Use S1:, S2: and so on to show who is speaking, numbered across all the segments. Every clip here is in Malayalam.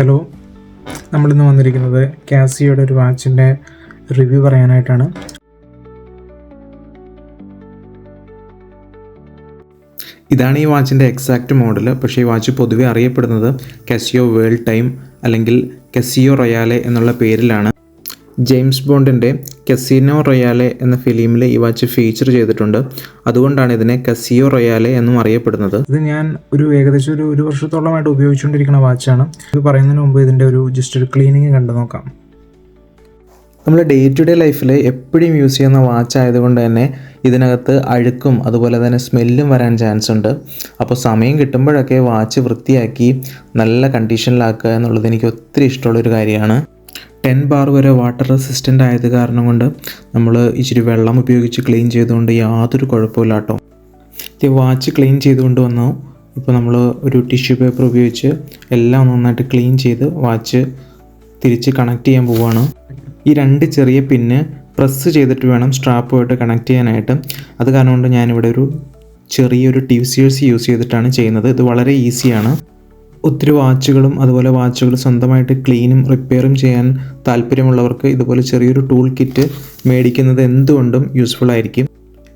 S1: ഹലോ, നമ്മളിന്ന് വന്നിരിക്കുന്നത് കാസിയോയുടെ ഒരു വാച്ചിൻ്റെ റിവ്യൂ പറയാനായിട്ടാണ്.
S2: ഇതാണ് ഈ വാച്ചിൻ്റെ എക്സാക്റ്റ് മോഡൽ. പക്ഷേ ഈ വാച്ച് പൊതുവെ അറിയപ്പെടുന്നത് കാസിയോ വേൾഡ് ടൈം അല്ലെങ്കിൽ കാസിയോ റൊയാലെ എന്നുള്ള പേരിലാണ്. ജെയിംസ് ബോണ്ടിൻ്റെ കസിനോ റൊയാലെ എന്ന ഫിലിമിൽ ഈ വാച്ച് ഫീച്ചർ ചെയ്തിട്ടുണ്ട്. അതുകൊണ്ടാണ് ഇതിനെ കാസിയോ റൊയാലെ എന്നും അറിയപ്പെടുന്നത്.
S1: ഇത് ഞാൻ ഏകദേശം ഒരു വർഷത്തോളമായിട്ട് ഉപയോഗിച്ചുകൊണ്ടിരിക്കുന്ന വാച്ചാണ്. ഇത് പറയുന്നതിന് മുമ്പ് ഇതിൻ്റെ ജസ്റ്റ് ഒരു ക്ലീനിങ് കണ്ടു നോക്കാം.
S2: നമ്മൾ ഡേ ടു ഡേ ലൈഫിൽ എപ്പോഴും യൂസ് ചെയ്യുന്ന വാച്ച് ആയതുകൊണ്ട് തന്നെ ഇതിനകത്ത് അഴുക്കും അതുപോലെ തന്നെ സ്മെല്ലും വരാൻ ചാൻസ് ഉണ്ട്. അപ്പോൾ സമയം കിട്ടുമ്പോഴൊക്കെ വാച്ച് വൃത്തിയാക്കി നല്ല കണ്ടീഷനിലാക്കുക എന്നുള്ളത് എനിക്ക് ഒത്തിരി ഇഷ്ടമുള്ളൊരു കാര്യമാണ്. 10 ബാർ വരെ വാട്ടർ റെസിസ്റ്റൻ്റ് ആയത് കാരണം കൊണ്ട് നമ്മൾ ഇച്ചിരി വെള്ളം ഉപയോഗിച്ച് ക്ലീൻ ചെയ്തുകൊണ്ട് യാതൊരു കുഴപ്പമില്ല കേട്ടോ. ഈ വാച്ച് ക്ലീൻ ചെയ്തുകൊണ്ട് വന്നു. ഇപ്പോൾ നമ്മൾ ഒരു ടിഷ്യൂ പേപ്പർ ഉപയോഗിച്ച് എല്ലാം നന്നായിട്ട് ക്ലീൻ ചെയ്ത് വാച്ച് തിരിച്ച് കണക്ട് ചെയ്യാൻ പോവുകയാണ്. ഈ 2 ചെറിയ പിന്ന് പ്രസ് ചെയ്തിട്ട് വേണം സ്ട്രാപ്പുമായിട്ട് കണക്ട് ചെയ്യാനായിട്ട്. അത് കാരണം കൊണ്ട് ഞാനിവിടെ ചെറിയൊരു TCS യൂസ് ചെയ്തിട്ടാണ് ചെയ്യുന്നത്. ഇത് വളരെ ഈസിയാണ്. ഒത്തിരി വാച്ചുകളും അതുപോലെ വാച്ചുകൾ സ്വന്തമായിട്ട് ക്ലീനും റിപ്പയറും ചെയ്യാൻ താല്പര്യമുള്ളവർക്ക് ഇതുപോലെ ചെറിയൊരു ടൂൾ കിറ്റ് മേടിക്കുന്നത് എന്തുകൊണ്ടും യൂസ്ഫുൾ ആയിരിക്കും.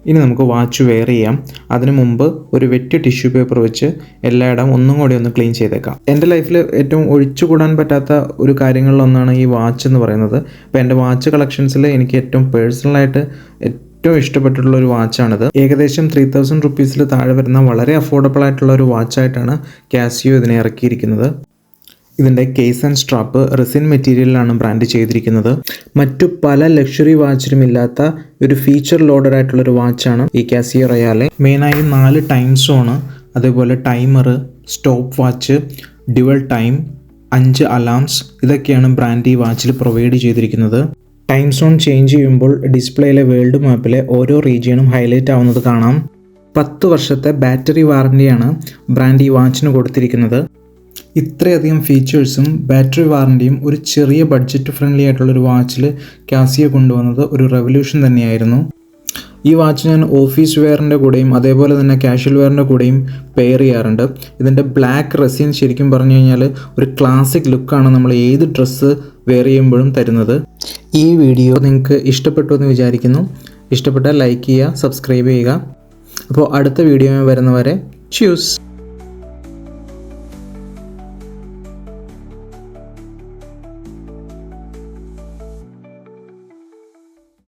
S2: ഇനി നമുക്ക് വാച്ച് വെയർ ചെയ്യാം. അതിനു മുമ്പ് ഒരു വെറ്റ് ടിഷ്യൂ പേപ്പർ വെച്ച് എല്ലായിടം ഒന്നും കൂടി ഒന്ന് ക്ലീൻ ചെയ്തേക്കാം. എൻ്റെ ലൈഫിൽ ഏറ്റവും ഒഴിച്ചുകൂടാൻ പറ്റാത്ത ഒരു കാര്യങ്ങളിലൊന്നാണ് ഈ വാച്ച് എന്ന് പറയുന്നത്. അപ്പോൾ എൻ്റെ വാച്ച് കളക്ഷൻസിൽ എനിക്ക് ഏറ്റവും പേഴ്സണലായിട്ട് ഏറ്റവും ഇഷ്ടപ്പെട്ടിട്ടുള്ള ഒരു വാച്ചാണിത്. ഏകദേശം 3000 റുപ്പീസിൽ താഴെ വരുന്ന വളരെ അഫോർഡബിൾ ആയിട്ടുള്ള ഒരു വാച്ചായിട്ടാണ് കാസിയോ ഇതിനെ ഇറക്കിയിരിക്കുന്നത്. ഇതിൻ്റെ കേസ് ആൻഡ് സ്ട്രാപ്പ് റെസിൻ മെറ്റീരിയലിലാണ് ബ്രാൻഡ് ചെയ്തിരിക്കുന്നത്. മറ്റു പല ലക്ഷറി വാച്ചിലും ഇല്ലാത്ത ഒരു ഫീച്ചർ ലോഡഡ് ആയിട്ടുള്ളൊരു വാച്ചാണ് ഈ കാസിയോ റൊയാലെ. മെയിനായി 4 ടൈം സോണ്, അതേപോലെ timer, stop watch, dual time, 5 alarms ഇതൊക്കെയാണ് ബ്രാൻഡ് ഈ വാച്ചിൽ പ്രൊവൈഡ് ചെയ്തിരിക്കുന്നത്. ടൈം സോൺ ചേഞ്ച് ചെയ്യുമ്പോൾ ഡിസ്പ്ലേയിലെ വേൾഡ് മാപ്പിലെ ഓരോ റീജിയനും ഹൈലൈറ്റ് ആവുന്നത് കാണാം. 10 വർഷത്തെ ബാറ്ററി വാറൻറ്റിയാണ് ബ്രാൻഡ് ഈ വാച്ചിന് കൊടുത്തിരിക്കുന്നത്. ഇത്രയധികം ഫീച്ചേഴ്സും ബാറ്ററി വാറൻറ്റിയും ഒരു ചെറിയ ബഡ്ജറ്റ് ഫ്രണ്ട്ലി ആയിട്ടുള്ളൊരു വാച്ചിൽ കാസിയോ കൊണ്ടുവന്നത് ഒരു റെവല്യൂഷൻ തന്നെയായിരുന്നു. ഈ വാച്ച് ഞാൻ ഓഫീസ് വെയറിൻ്റെ കൂടെയും അതേപോലെ തന്നെ കാഷ്വൽ വെയറിൻ്റെ കൂടെയും പെയർ ചെയ്യാറുണ്ട്. ഇതിൻ്റെ ബ്ലാക്ക് റെസിൻ ശരിക്കും പറഞ്ഞു കഴിഞ്ഞാൽ ഒരു ക്ലാസിക് ലുക്കാണ് നമ്മൾ ഏത് ഡ്രസ്സ് വെയർ ചെയ്യുമ്പോഴും തരുന്നത്. ഈ വീഡിയോ നിങ്ങൾക്ക് ഇഷ്ടപ്പെട്ടു എന്ന് വിചാരിക്കുന്നു. ഇഷ്ടപ്പെട്ടാൽ ലൈക്ക് ചെയ്യുക, സബ്സ്ക്രൈബ് ചെയ്യുക. അപ്പോൾ അടുത്ത വീഡിയോ വരുന്നവരെ ച്യൂസ്.